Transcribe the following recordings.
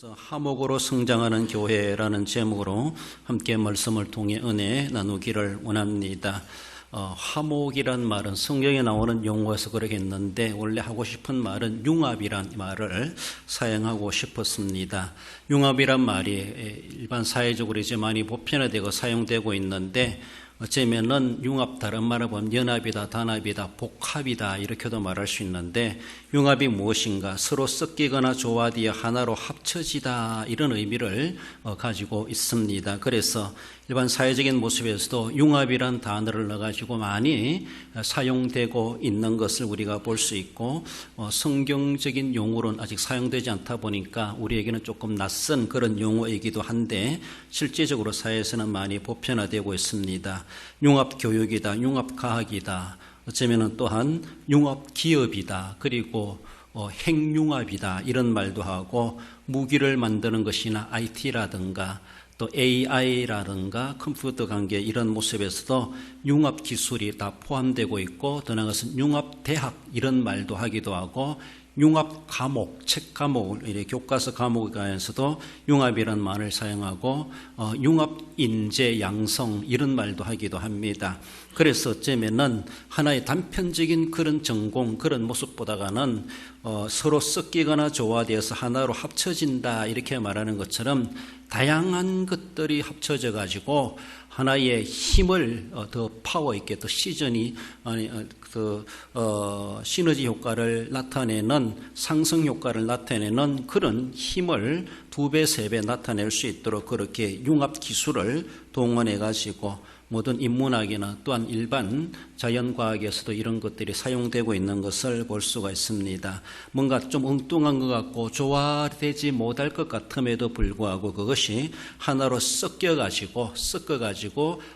화목으로 성장하는 교회라는 제목으로 함께 말씀을 통해 은혜 나누기를 원합니다. 화목이란 말은 성경에 나오는 용어에서 그러겠는데 원래 하고 싶은 말은 융합이란 말을 사용하고 싶었습니다. 융합이란 말이 일반 사회적으로 이제 많이 보편화되고 사용되고 있는데 어쩌면은 융합, 다른 말을 보면 연합이다, 단합이다, 복합이다 이렇게도 말할 수 있는데 융합이 무엇인가? 서로 섞이거나 조화되어 하나로 합쳐지다 이런 의미를 가지고 있습니다. 그래서 일반 사회적인 모습에서도 융합이란 단어를 넣어가지고 많이 사용되고 있는 것을 우리가 볼 수 있고 성경적인 용어로는 아직 사용되지 않다 보니까 우리에게는 조금 낯선 그런 용어이기도 한데 실제적으로 사회에서는 많이 보편화되고 있습니다. 융합교육이다, 융합과학이다, 어쩌면 또한 융합기업이다, 그리고 핵융합이다 이런 말도 하고 무기를 만드는 것이나 IT라든가 또 AI라든가 컴퓨터 관계 이런 모습에서도 융합 기술이 다 포함되고 있고 더 나아가서 융합 대학 이런 말도 하기도 하고 융합 과목, 책 과목, 이렇게 교과서 과목에 관해서도 융합이라는 말을 사용하고 융합 인재 양성 이런 말도 하기도 합니다. 그래서 어쩌면은 하나의 단편적인 그런 전공 그런 모습보다는 서로 섞이거나 조화되어서 하나로 합쳐진다 이렇게 말하는 것처럼 다양한 것들이 합쳐져 가지고 하나의 힘을 더 파워 있게 더 시너지 효과를 나타내는 상승 효과를 나타내는 그런 힘을 2배, 3배 나타낼 수 있도록 그렇게 융합 기술을 동원해 가지고 모든 인문학이나 또한 일반 자연과학에서도 이런 것들이 사용되고 있는 것을 볼 수가 있습니다. 뭔가 좀 엉뚱한 것 같고 조화되지 못할 것 같음에도 불구하고 그것이 하나로 섞어가지고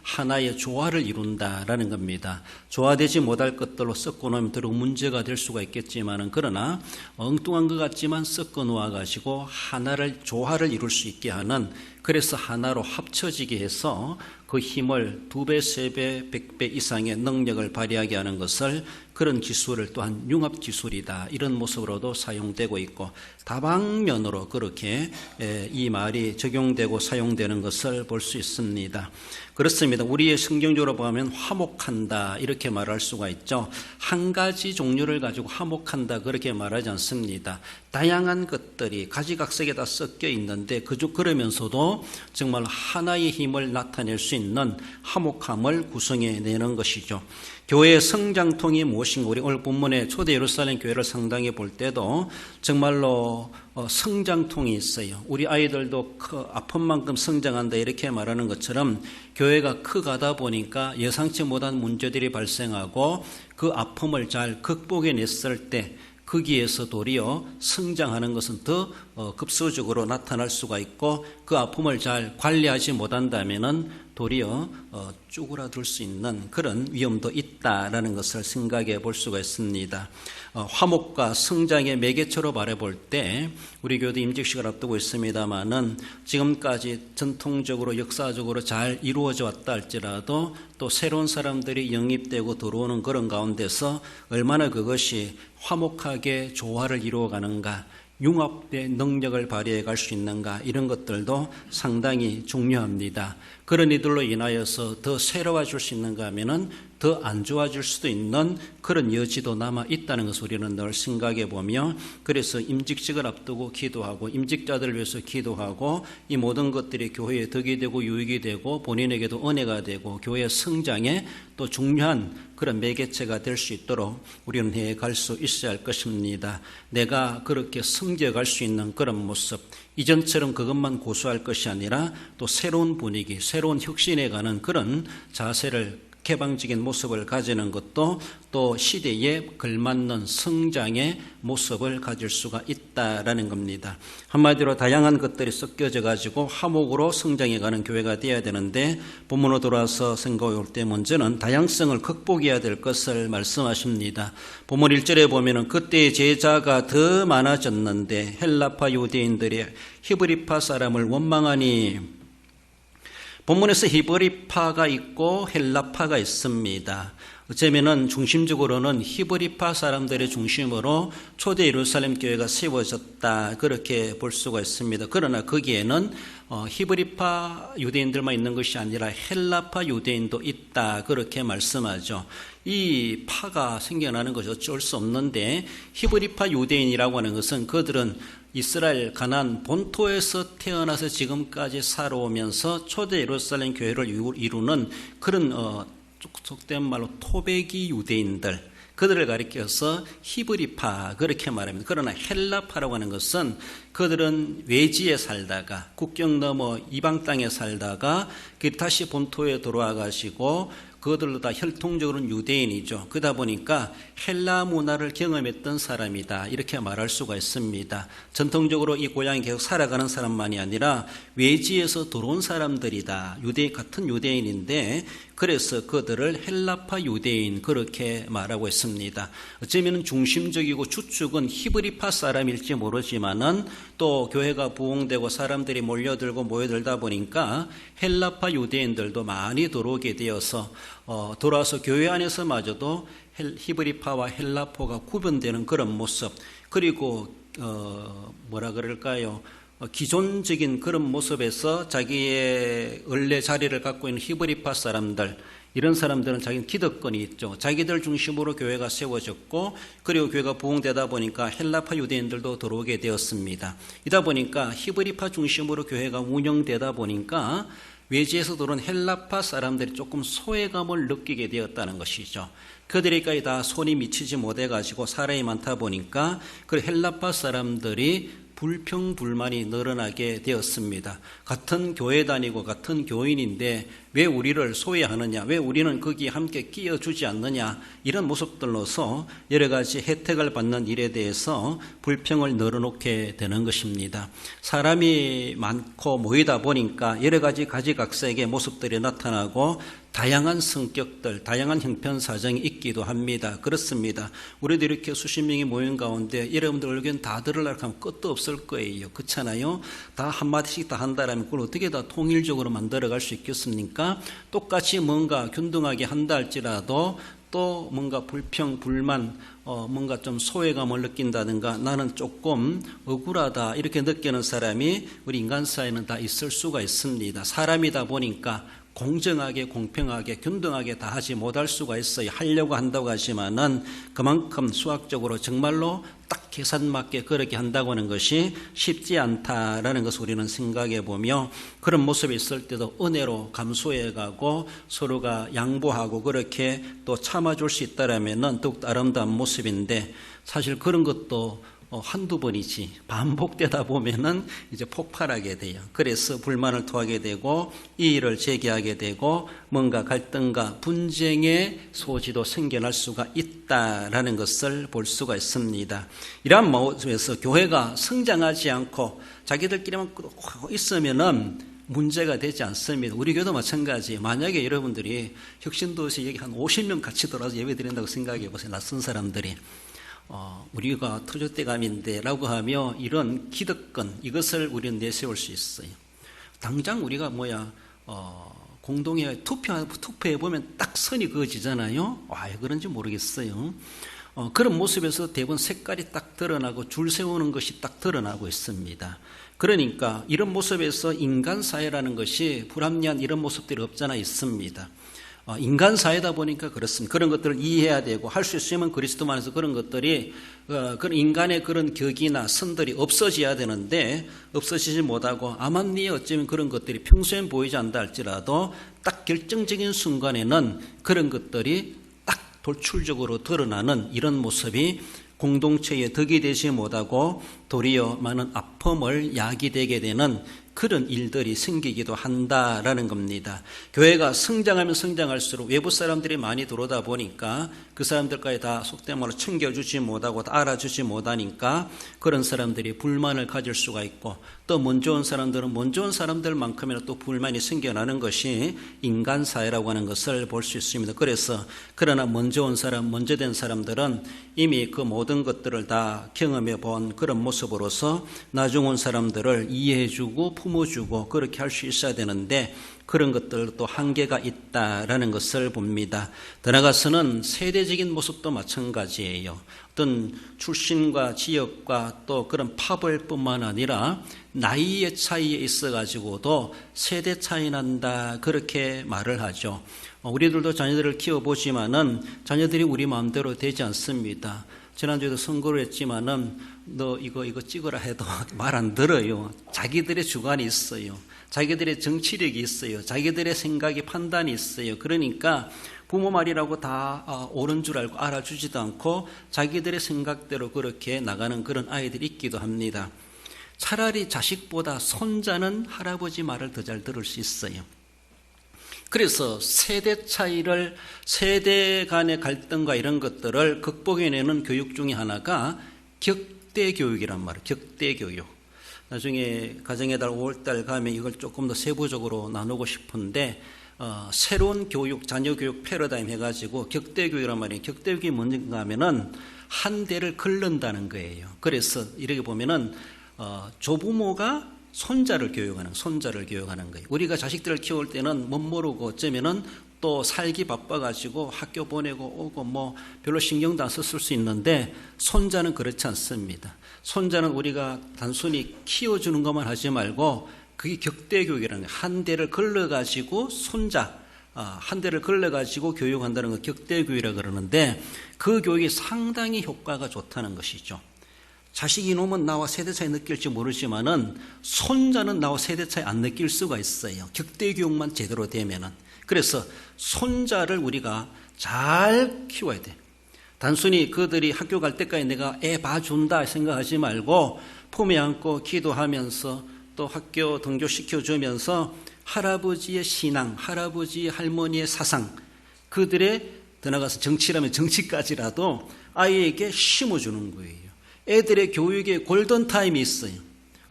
하나의 조화를 이룬다라는 겁니다. 조화되지 못할 것들로 섞어 놓으면 더러 문제가 될 수가 있겠지만은 그러나 엉뚱한 것 같지만 섞어 놓아가지고 하나를 조화를 이룰 수 있게 하는 그래서 하나로 합쳐지게 해서 그 힘을 2배, 3배, 100배 이상의 능력을 발휘하게 하는 것을 그런 기술을 또한 융합 기술이다 이런 모습으로도 사용되고 있고 다방면으로 그렇게 이 말이 적용되고 사용되는 것을 볼 수 있습니다. 그렇습니다. 우리의 성경적으로 보면 화목한다 이렇게 말할 수가 있죠. 한 가지 종류를 가지고 화목한다 그렇게 말하지 않습니다. 다양한 것들이 가지각색에 다 섞여 있는데 그러면서도 정말 하나의 힘을 나타낼 수 있는 화목함을 구성해내는 것이죠. 교회의 성장통이 무엇인가? 우리 오늘 본문에 초대 예루살렘 교회를 상당히 볼 때도 정말로 성장통이 있어요. 우리 아이들도 아픈 만큼 성장한다 이렇게 말하는 것처럼 교회가 커가다 보니까 예상치 못한 문제들이 발생하고 그 아픔을 잘 극복해냈을 때 거기에서 도리어 성장하는 것은 더 급소적으로 나타날 수가 있고 그 아픔을 잘 관리하지 못한다면은 도리어 쪼그라들 수 있는 그런 위험도 있다라는 것을 생각해 볼 수가 있습니다. 화목과 성장의 매개체로 바라볼 때 우리 교회도 임직식을 앞두고 있습니다만은 지금까지 전통적으로 역사적으로 잘 이루어져 왔다 할지라도 또 새로운 사람들이 영입되고 들어오는 그런 가운데서 얼마나 그것이 화목하게 조화를 이루어가는가 융합의 능력을 발휘해 갈 수 있는가 이런 것들도 상당히 중요합니다. 그런 이들로 인하여서 더 새로워질 수 있는가 하면은 더 안 좋아질 수도 있는 그런 여지도 남아 있다는 것을 우리는 늘 생각해 보며 그래서 임직직을 앞두고 기도하고 임직자들을 위해서 기도하고 이 모든 것들이 교회에 덕이 되고 유익이 되고 본인에게도 은혜가 되고 교회의 성장에 또 중요한 그런 매개체가 될 수 있도록 우리는 해 갈 수 있어야 할 것입니다. 내가 그렇게 성장할 수 있는 그런 모습 이전처럼 그것만 고수할 것이 아니라 또 새로운 분위기 새로운 혁신에 가는 그런 자세를 개방적인 모습을 가지는 것도 또 시대에 걸맞는 성장의 모습을 가질 수가 있다라는 겁니다. 한마디로 다양한 것들이 섞여져 가지고 화목으로 성장해가는 교회가 되어야 되는데 본문으로 돌아와서 생각해 볼 때 먼저는 다양성을 극복해야 될 것을 말씀하십니다. 본문 1절에 보면은 그때 제자가 더 많아졌는데 헬라파 유대인들이 히브리파 사람을 원망하니 본문에서 히브리파가 있고 헬라파가 있습니다. 어쩌면은 중심적으로는 히브리파 사람들의 중심으로 초대 예루살렘 교회가 세워졌다, 그렇게 볼 수가 있습니다. 그러나 거기에는 히브리파 유대인들만 있는 것이 아니라 헬라파 유대인도 있다, 그렇게 말씀하죠. 이 파가 생겨나는 것이 어쩔 수 없는데, 히브리파 유대인이라고 하는 것은 그들은 이스라엘 가나안 본토에서 태어나서 지금까지 살아오면서 초대 예루살렘 교회를 이루는 그런 속된 말로 토백이 유대인들, 그들을 가리켜서 히브리파, 그렇게 말합니다. 그러나 헬라파라고 하는 것은 그들은 외지에 살다가 국경 넘어 이방 땅에 살다가 다시 본토에 돌아와 가지고 그들도 다 혈통적으로는 유대인이죠. 그러다 보니까 헬라 문화를 경험했던 사람이다, 이렇게 말할 수가 있습니다. 전통적으로 이 고향에 계속 살아가는 사람만이 아니라 외지에서 들어온 사람들이다, 같은 유대인인데, 그래서 그들을 헬라파 유대인, 그렇게 말하고 있습니다. 어쩌면 중심적이고 주축은 히브리파 사람일지 모르지만은 또 교회가 부흥되고 사람들이 모여들다 보니까 헬라파 유대인들도 많이 들어오게 되어서 돌아와서 교회 안에서마저도 히브리파와 헬라파가 구분되는 그런 모습, 그리고 뭐라 그럴까요? 기존적인 그런 모습에서 자기의 원래 자리를 갖고 있는 히브리파 사람들, 이런 사람들은 자기는 기득권이 있죠. 자기들 중심으로 교회가 세워졌고, 그리고 교회가 부흥되다 보니까 헬라파 유대인들도 들어오게 되었습니다. 이다 보니까 히브리파 중심으로 교회가 운영되다 보니까 외지에서 들어온 헬라파 사람들이 조금 소외감을 느끼게 되었다는 것이죠. 그들에게까지 다 손이 미치지 못해가지고 사람이 많다 보니까 그 헬라파 사람들이 불평불만이 늘어나게 되었습니다. 같은 교회 다니고 같은 교인인데 왜 우리를 소외하느냐, 왜 우리는 거기에 함께 끼어주지 않느냐, 이런 모습들로서 여러 가지 혜택을 받는 일에 대해서 불평을 늘어놓게 되는 것입니다. 사람이 많고 모이다 보니까 여러 가지 가지각색의 모습들이 나타나고 다양한 성격들, 다양한 형편사정이 있기도 합니다. 그렇습니다. 우리도 이렇게 수십 명이 모인 가운데 여러분들 의견 다 들으려고 하면 끝도 없을 거예요. 그렇잖아요? 다 한마디씩 다 한다라면 그걸 어떻게 다 통일적으로 만들어갈 수 있겠습니까? 똑같이 뭔가 균등하게 한다 할지라도 또 뭔가 불평, 불만, 뭔가 좀 소외감을 느낀다든가 나는 조금 억울하다, 이렇게 느끼는 사람이 우리 인간 사회는 다 있을 수가 있습니다. 사람이다 보니까 공정하게, 공평하게, 균등하게 다 하지 못할 수가 있어요. 하려고 한다고 하지만은 그만큼 수학적으로 정말로 딱 계산 맞게 그렇게 한다고 하는 것이 쉽지 않다라는 것을 우리는 생각해 보며, 그런 모습이 있을 때도 은혜로 감수해 가고 서로가 양보하고 그렇게 또 참아줄 수 있다라면은 더욱 아름다운 모습인데, 사실 그런 것도 한두 번이지 반복되다 보면은 이제 폭발하게 돼요. 그래서 불만을 토하게 되고 이의를 제기하게 되고 뭔가 갈등과 분쟁의 소지도 생겨날 수가 있다라는 것을 볼 수가 있습니다. 이러한 모습에서 교회가 성장하지 않고 자기들끼리만 있으면은 문제가 되지 않습니다. 우리 교회도 마찬가지. 만약에 여러분들이 혁신도시 여기 한 50명 같이 돌아서 예배 드린다고 생각해 보세요. 낯선 사람들이. 우리가 터줏대감인데 라고 하며 이런 기득권, 이것을 우리는 내세울 수 있어요. 당장 우리가 공동회 투표해 보면 딱 선이 그어지잖아요. 왜 그런지 모르겠어요. 그런 모습에서 대부분 색깔이 딱 드러나고 줄 세우는 것이 딱 드러나고 있습니다. 그러니까 이런 모습에서 인간 사회라는 것이 불합리한 이런 모습들이 없잖아 있습니다. 인간 사회다 보니까 그렇습니다. 그런 것들을 이해해야 되고 할 수 있으면 그리스도 안에서 그런 것들이 그런 인간의 그런 격이나 선들이 없어져야 되는데 없어지지 못하고 아마니 어쩌면 그런 것들이 평소엔 보이지 않다 할지라도 딱 결정적인 순간에는 그런 것들이 딱 돌출적으로 드러나는 이런 모습이 공동체의 덕이 되지 못하고 도리어 많은 아픔을 야기되게 되는 그런 일들이 생기기도 한다라는 겁니다. 교회가 성장하면 성장할수록 외부 사람들이 많이 들어오다 보니까 그 사람들까지 다 속된 말로 챙겨주지 못하고 다 알아주지 못하니까 그런 사람들이 불만을 가질 수가 있고, 또 먼저 온 사람들은 먼저 온 사람들만큼이나 또 불만이 생겨나는 것이 인간 사회라고 하는 것을 볼 수 있습니다. 그래서 그러나 먼저 온 사람, 먼저 된 사람들은 이미 그 모든 것들을 다 경험해 본 그런 모습 모습으로서 나중 온 사람들을 이해해주고 품어주고 그렇게 할 수 있어야 되는데 그런 것들도 한계가 있다라는 것을 봅니다. 더 나아가서는 세대적인 모습도 마찬가지예요. 어떤 출신과 지역과 또 그런 파벌뿐만 아니라 나이의 차이에 있어가지고도 세대 차이 난다 그렇게 말을 하죠. 우리들도 자녀들을 키워보지만은 자녀들이 우리 마음대로 되지 않습니다. 지난주에도 선거를 했지만은 너 이거 찍으라 해도 말 안 들어요. 자기들의 주관이 있어요. 자기들의 정치력이 있어요. 자기들의 생각이 판단이 있어요. 그러니까 부모 말이라고 다 옳은 줄 알고 알아주지도 않고 자기들의 생각대로 그렇게 나가는 그런 아이들이 있기도 합니다. 차라리 자식보다 손자는 할아버지 말을 더 잘 들을 수 있어요. 그래서 세대 차이를, 세대 간의 갈등과 이런 것들을 극복해내는 교육 중에 하나가 격대교육이란 말이에요. 격대교육. 나중에 가정의 달 5월달 가면 이걸 조금 더 세부적으로 나누고 싶은데 새로운 교육, 자녀 교육 패러다임 해가지고 격대교육이란 말이에요. 격대교육이 뭔가 하면은 한 대를 긁는다는 거예요. 그래서 이렇게 보면은 조부모가 손자를 교육하는 거예요. 우리가 자식들을 키울 때는 못 모르고 어쩌면은 또 살기 바빠가지고 학교 보내고 오고 뭐 별로 신경도 안 썼을 수 있는데 손자는 그렇지 않습니다. 손자는 우리가 단순히 키워주는 것만 하지 말고 그게 격대교육이라는 거예요. 한 대를 걸러가지고 한 대를 걸러가지고 교육한다는 걸 격대교육이라고 그러는데 그 교육이 상당히 효과가 좋다는 것이죠. 자식이 이놈은 나와 세대 차이 느낄지 모르지만은 손자는 나와 세대 차이 안 느낄 수가 있어요. 격대 교육만 제대로 되면은. 그래서 손자를 우리가 잘 키워야 돼. 단순히 그들이 학교 갈 때까지 내가 애 봐준다 생각하지 말고 품에 안고 기도하면서 또 학교 등교시켜주면서 할아버지의 신앙, 할아버지 할머니의 사상, 그들의 더 나가서 정치라면 정치까지라도 아이에게 심어주는 거예요. 애들의 교육에 골든타임이 있어요.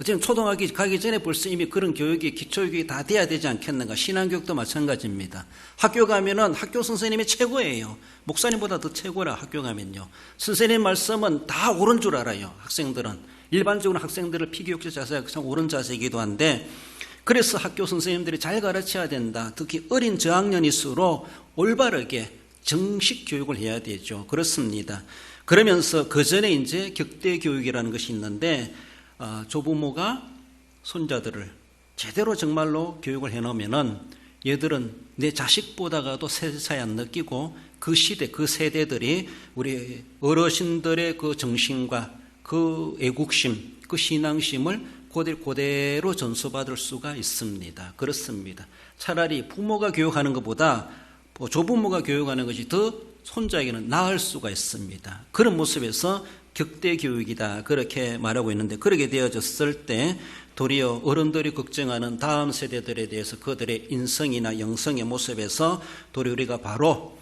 어쨌든 초등학교 가기 전에 벌써 이미 그런 교육이, 기초교육이 다 돼야 되지 않겠는가. 신앙교육도 마찬가지입니다. 학교 가면은 학교 선생님이 최고예요. 목사님보다 더 최고라, 학교 가면요. 선생님 말씀은 다 옳은 줄 알아요, 학생들은. 일반적으로 학생들을 피교육자 자세가 참 옳은 자세이기도 한데, 그래서 학교 선생님들이 잘 가르쳐야 된다. 특히 어린 저학년일수록 올바르게 정식 교육을 해야 되죠. 그렇습니다. 그러면서 그 전에 이제 격대 교육이라는 것이 있는데 조부모가 손자들을 제대로 정말로 교육을 해놓으면은 얘들은 내 자식보다가도 세대 차이 안 느끼고 그 시대, 그 세대들이 우리 어르신들의 그 정신과 그 애국심, 그 신앙심을 그대로 전수받을 수가 있습니다. 그렇습니다. 차라리 부모가 교육하는 것보다 조부모가 교육하는 것이 더 손자에게는 나을 수가 있습니다. 그런 모습에서 격대 교육이다 그렇게 말하고 있는데, 그렇게 되어졌을 때 도리어 어른들이 걱정하는 다음 세대들에 대해서 그들의 인성이나 영성의 모습에서 도리어 우리가 바로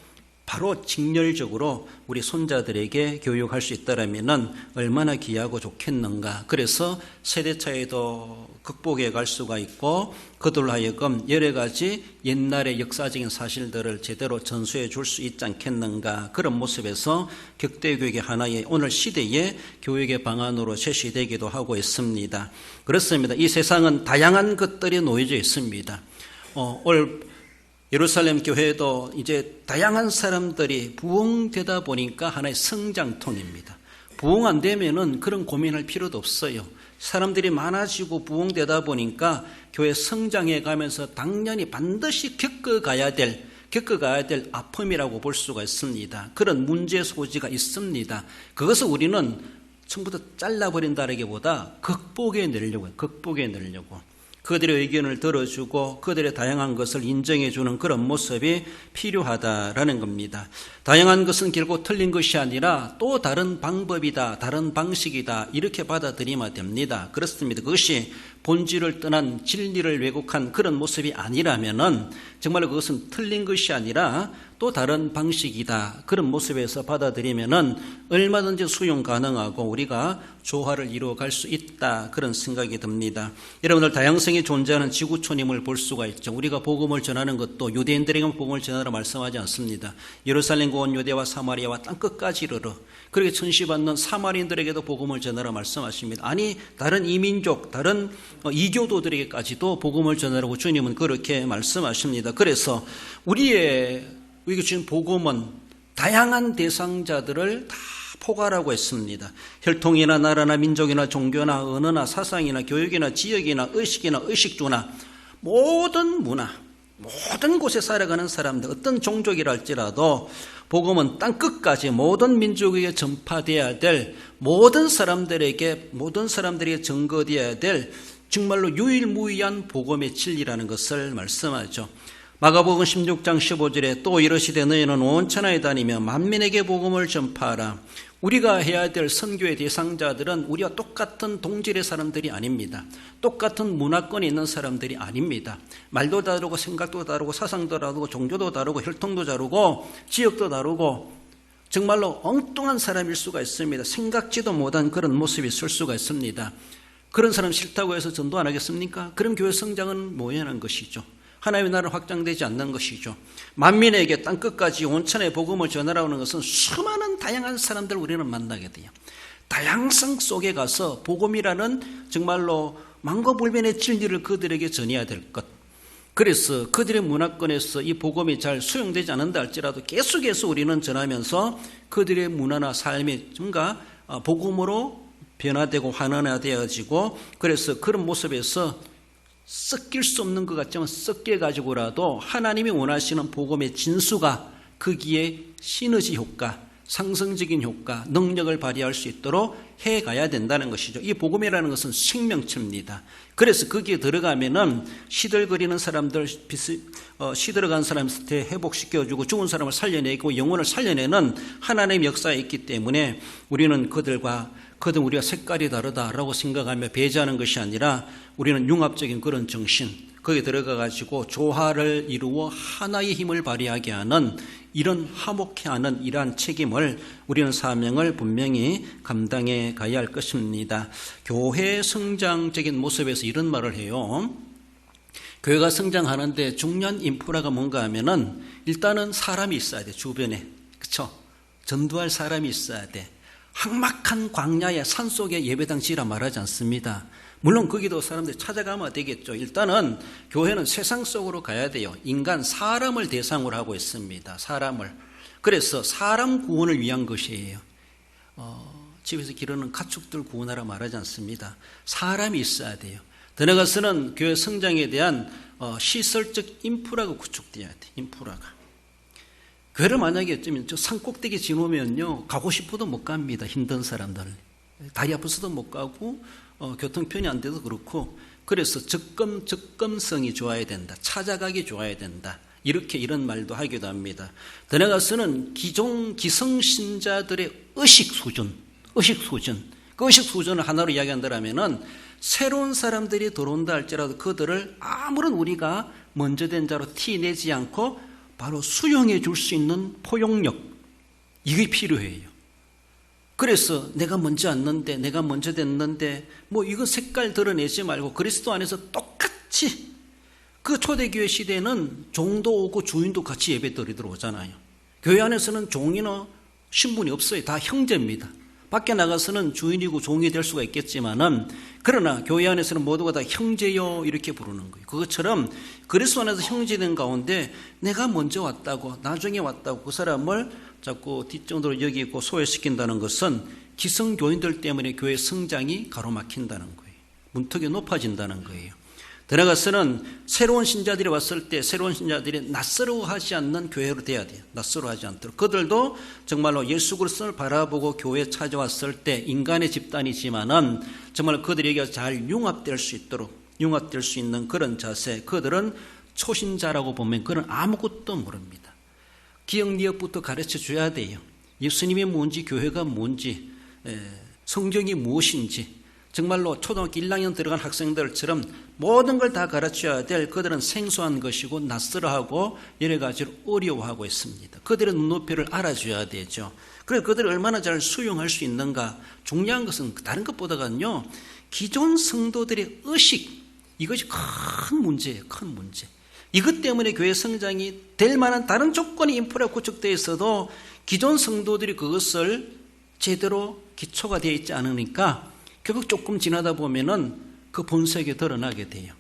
직렬적으로 우리 손자들에게 교육할 수 있다라면은 얼마나 귀하고 좋겠는가. 그래서 세대 차이도 극복해 갈 수가 있고 그들로 하여금 여러 가지 옛날의 역사적인 사실들을 제대로 전수해 줄 수 있지 않겠는가. 그런 모습에서 격대교육의 하나의 오늘 시대의 교육의 방안으로 제시되기도 하고 있습니다. 그렇습니다. 이 세상은 다양한 것들이 놓여져 있습니다. 올 예루살렘 교회도 이제 다양한 사람들이 부흥되다 보니까 하나의 성장통입니다. 부흥 안 되면은 그런 고민할 필요도 없어요. 사람들이 많아지고 부흥되다 보니까 교회 성장해 가면서 당연히 반드시 겪어가야 될 아픔이라고 볼 수가 있습니다. 그런 문제 소지가 있습니다. 그것을 우리는 전부 다 잘라버린다기보다 극복해내려고. 그들의 의견을 들어주고 그들의 다양한 것을 인정해주는 그런 모습이 필요하다라는 겁니다. 다양한 것은 결국 틀린 것이 아니라 또 다른 방법이다, 다른 방식이다 이렇게 받아들이면 됩니다. 그렇습니다. 그것이 본질을 떠난 진리를 왜곡한 그런 모습이 아니라면은 정말로 그것은 틀린 것이 아니라 또 다른 방식이다. 그런 모습에서 받아들이면은 얼마든지 수용 가능하고 우리가 조화를 이루어갈 수 있다. 그런 생각이 듭니다. 여러분들 다양성이 존재하는 지구촌임을 볼 수가 있죠. 우리가 복음을 전하는 것도 유대인들에게만 복음을 전하라 말씀하지 않습니다. 예루살렘과 온 유대와 사마리아와 땅끝까지 이르러 그렇게 천시받는 사마리인들에게도 복음을 전하라 말씀하십니다. 아니 다른 이민족, 다른 이교도들에게까지도 복음을 전하라고 주님은 그렇게 말씀하십니다. 그래서 우리의 지금 복음은 다양한 대상자들을 다 포괄하고 있습니다. 혈통이나 나라나 민족이나 종교나 언어나 사상이나 교육이나 지역이나 의식이나 의식주나 모든 문화, 모든 곳에 살아가는 사람들, 어떤 종족이라 할지라도 복음은 땅끝까지 모든 민족에게 전파되어야 될, 모든 사람들에게 전거되어야 될 정말로 유일무이한 복음의 진리라는 것을 말씀하죠. 마가복음 16장 15절에 또 이르시되 너희는 온 천하에 다니며 만민에게 복음을 전파하라. 우리가 해야 될 선교의 대상자들은 우리와 똑같은 동질의 사람들이 아닙니다. 똑같은 문화권에 있는 사람들이 아닙니다. 말도 다르고 생각도 다르고 사상도 다르고 종교도 다르고 혈통도 다르고 지역도 다르고 정말로 엉뚱한 사람일 수가 있습니다. 생각지도 못한 그런 모습이 있을 수가 있습니다. 그런 사람 싫다고 해서 전도 안 하겠습니까? 그럼 교회 성장은 모연한 것이죠. 하나님의 나라는 확장되지 않는 것이죠. 만민에게 땅끝까지 온천의 복음을 전하라는 것은 수많은 다양한 사람들 우리는 만나게 돼요. 다양성 속에 가서 복음이라는 정말로 만고불변의 진리를 그들에게 전해야 될 것. 그래서 그들의 문화권에서 이 복음이 잘 수용되지 않는다 할지라도 계속해서 우리는 전하면서 그들의 문화나 삶이 뭔가 복음으로 변화되고 환원화되어지고 그래서 그런 모습에서 섞일 수 없는 것 같지만 섞여가지고라도 하나님이 원하시는 복음의 진수가 거기에 시너지 효과, 상승적인 효과, 능력을 발휘할 수 있도록 해가야 된다는 것이죠. 이 복음이라는 것은 생명체입니다. 그래서 거기에 들어가면은 시들거리는 사람들, 시들어간 사람한테 회복시켜주고 죽은 사람을 살려내고 영혼을 살려내는 하나님의 역사에 있기 때문에 우리는 그들과 우리가 색깔이 다르다라고 생각하며 배제하는 것이 아니라 우리는 융합적인 그런 정신, 거기에 들어가가지고 조화를 이루어 하나의 힘을 발휘하게 하는 이런 화목해 하는 이러한 책임을 우리는 사명을 분명히 감당해 가야 할 것입니다. 교회 성장적인 모습에서 이런 말을 해요. 교회가 성장하는데 중요한 인프라가 뭔가 하면은 일단은 사람이 있어야 돼. 주변에. 그렇죠? 전도할 사람이 있어야 돼. 삭막한 광야의 산속에 예배당 지으라 말하지 않습니다. 물론 거기도 사람들이 찾아가면 되겠죠. 일단은 교회는 세상 속으로 가야 돼요. 인간, 사람을 대상으로 하고 있습니다. 사람을. 그래서 사람 구원을 위한 것이에요. 집에서 기르는 가축들 구원하라 말하지 않습니다. 사람이 있어야 돼요. 더 나아가서는 교회 성장에 대한 시설적 인프라가 구축돼야 돼. 인프라가. 교회를 만약에 저 산꼭대기 지놓으면요 가고 싶어도 못 갑니다. 힘든 사람들 다리 아파서도 못 가고 교통편이 안 돼도 그렇고 그래서 접근성이 좋아야 된다. 찾아가기 좋아야 된다. 이런 말도 하기도 합니다. 더 나아가서는 기성신자들의 의식 수준 그 의식 수준을 하나로 이야기한다면은 새로운 사람들이 들어온다 할지라도 그들을 아무런 우리가 먼저 된 자로 티내지 않고 바로 수용해 줄 수 있는 포용력, 이게 필요해요. 그래서 내가 먼저 왔는데, 내가 먼저 됐는데, 이거 색깔 드러내지 말고 그리스도 안에서 똑같이 그 초대교회 시대에는 종도 오고 주인도 같이 예배 드리러 오잖아요. 교회 안에서는 종이나 신분이 없어요. 다 형제입니다. 밖에 나가서는 주인이고 종이 될 수가 있겠지만은 그러나 교회 안에서는 모두가 다 형제요 이렇게 부르는 거예요. 그것처럼 그리스도 안에서 형제된 가운데 내가 먼저 왔다고 나중에 왔다고 그 사람을 자꾸 뒷정도로 여기고 소외시킨다는 것은 기성교인들 때문에 교회 성장이 가로막힌다는 거예요. 문턱이 높아진다는 거예요. 들어가서는 새로운 신자들이 왔을 때 새로운 신자들이 낯설어하지 않는 교회로 돼야 돼요. 낯설어하지 않도록. 그들도 정말로 예수 그리스도를 바라보고 교회에 찾아왔을 때 인간의 집단이지만은 정말 그들에게 잘 융합될 수 있도록 융합될 수 있는 그런 자세. 그들은 초신자라고 보면 그는 아무것도 모릅니다. 기억리역부터 가르쳐 줘야 돼요. 예수님이 뭔지 교회가 뭔지 성경이 무엇인지 정말로 초등학교 1학년 들어간 학생들처럼 모든 걸 다 가르쳐야 될 그들은 생소한 것이고 낯설어하고 여러 가지로 어려워하고 있습니다. 그들의 눈높이를 알아줘야 되죠. 그래서 그들을 얼마나 잘 수용할 수 있는가. 중요한 것은 다른 것보다는요, 기존 성도들의 의식, 이것이 큰 문제예요. 큰 문제. 이것 때문에 교회 성장이 될 만한 다른 조건이 인프라가 구축되어 있어도 기존 성도들이 그것을 제대로 기초가 되어 있지 않으니까 결국 조금 지나다 보면은 그 본색이 드러나게 돼요.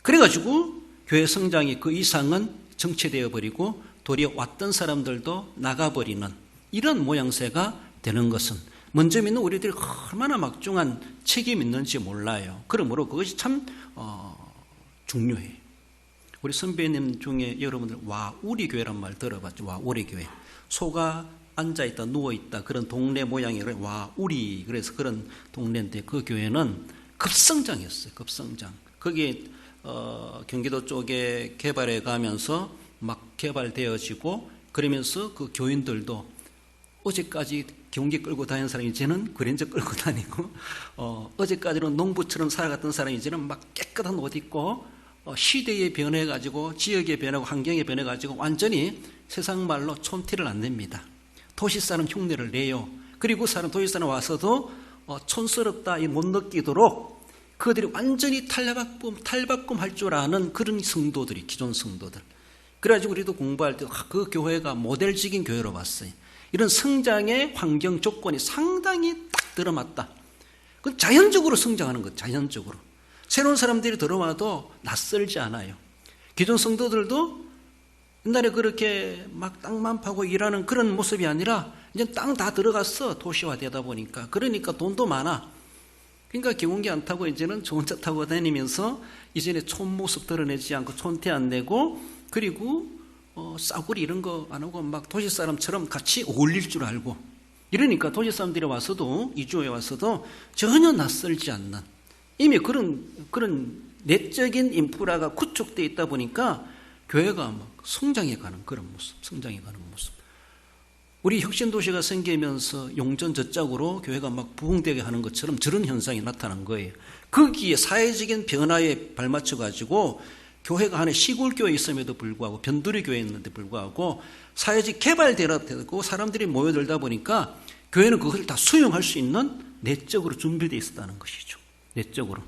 그래가지고 교회 성장이 그 이상은 정체되어 버리고 도리어 왔던 사람들도 나가버리는 이런 모양새가 되는 것은 먼저 믿는 우리들이 얼마나 막중한 책임이 있는지 몰라요. 그러므로 그것이 참 중요해요. 우리 선배님 중에 여러분들 와우리 교회란 말 들어봤죠? 와우리 교회. 소가 앉아있다 누워있다 그런 동네 모양이 와우리, 그래서 그런 동네인데 그 교회는 급성장했어요. 급성장. 거기에 경기도 쪽에 개발해 가면서 막 개발되어지고 그러면서 그 교인들도 어제까지 경기 끌고 다니는 사람이 이제는 그랜저 끌고 다니고 어제까지는 농부처럼 살아갔던 사람이 이제는 막 깨끗한 옷 입고 시대에 변해가지고 지역에 변하고 환경에 변해가지고 완전히 세상 말로 촌티를 안 냅니다. 도시사람 흉내를 내요. 그리고 도시사람 와서도 촌스럽다 못 느끼도록 그들이 완전히 탈바꿈 할 줄 아는 그런 성도들이, 기존 성도들. 그래가지고 우리도 공부할 때 그 교회가 모델적인 교회로 봤어요. 이런 성장의 환경 조건이 상당히 딱 들어맞다. 그건 자연적으로 성장하는 것, 자연적으로. 새로운 사람들이 들어와도 낯설지 않아요. 기존 성도들도 옛날에 그렇게 막 땅만 파고 일하는 그런 모습이 아니라 이제 땅 다 들어갔어. 도시화되다 보니까. 그러니까 돈도 많아. 그러니까 경운기 안 타고 이제는 좋은 차 타고 다니면서 이전에 촌 모습 드러내지 않고 촌티 안 내고 그리고 싸구리 이런 거 안 하고 막 도시 사람처럼 같이 어울릴 줄 알고 이러니까 도시 사람들이 와서도 이주에 와서도 전혀 낯설지 않는 이미 그런 내적인 인프라가 구축되어 있다 보니까 교회가 막 성장해가는 그런 모습, 성장해가는 모습. 우리 혁신도시가 생기면서 용전 저짝으로 교회가 막 부흥되게 하는 것처럼 저런 현상이 나타난 거예요. 거기에 사회적인 변화에 발맞춰가지고 교회가 하나 시골교회 있음에도 불구하고 변두리 교회 있는데 불구하고 사회적 개발되고 사람들이 모여들다 보니까 교회는 그것을 다 수용할 수 있는 내적으로 준비되어 있었다는 것이죠. 내적으로.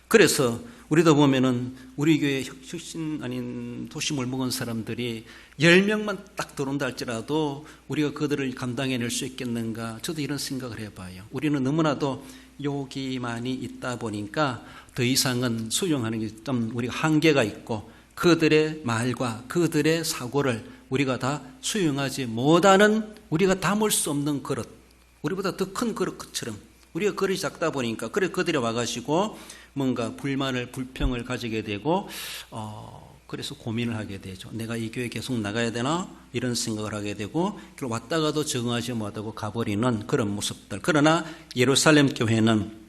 그래서 우리도 보면은 우리 교회 혁신 아닌 도심을 먹은 사람들이 10명만 딱 들어온다 할지라도 우리가 그들을 감당해낼 수 있겠는가? 저도 이런 생각을 해봐요. 우리는 너무나도 욕이 있다 보니까 더 이상은 수용하는 게 좀 우리가 한계가 있고 그들의 말과 그들의 사고를 우리가 다 수용하지 못하는 우리가 담을 수 없는 그릇, 우리보다 더 큰 그릇처럼 우리가 그릇이 작다 보니까 그래 그들이 와가지고 뭔가 불평을 가지게 되고 그래서 고민을 하게 되죠. 내가 이 교회 계속 나가야 되나? 이런 생각을 하게 되고 왔다가도 적응하지 못하고 가버리는 그런 모습들. 그러나 예루살렘 교회는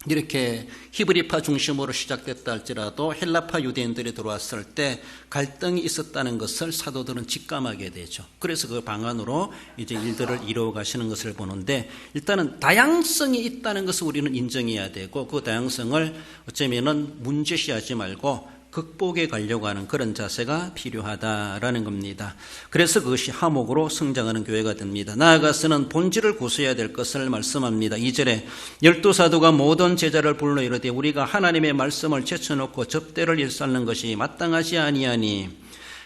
이렇게 히브리파 중심으로 시작됐다 할지라도 헬라파 유대인들이 들어왔을 때 갈등이 있었다는 것을 사도들은 직감하게 되죠. 그래서 그 방안으로 이제 일들을 이루어 가시는 것을 보는데 일단은 다양성이 있다는 것을 우리는 인정해야 되고 그 다양성을 어쩌면은 문제시하지 말고 극복해 가려고 하는 그런 자세가 필요하다라는 겁니다. 그래서 그것이 화목으로 성장하는 교회가 됩니다. 나아가서는 본질을 고수해야 될 것을 말씀합니다. 2절에 12사도가 모든 제자를 불러 이르되 우리가 하나님의 말씀을 제쳐놓고 접대를 일삼는 것이 마땅하지 아니하니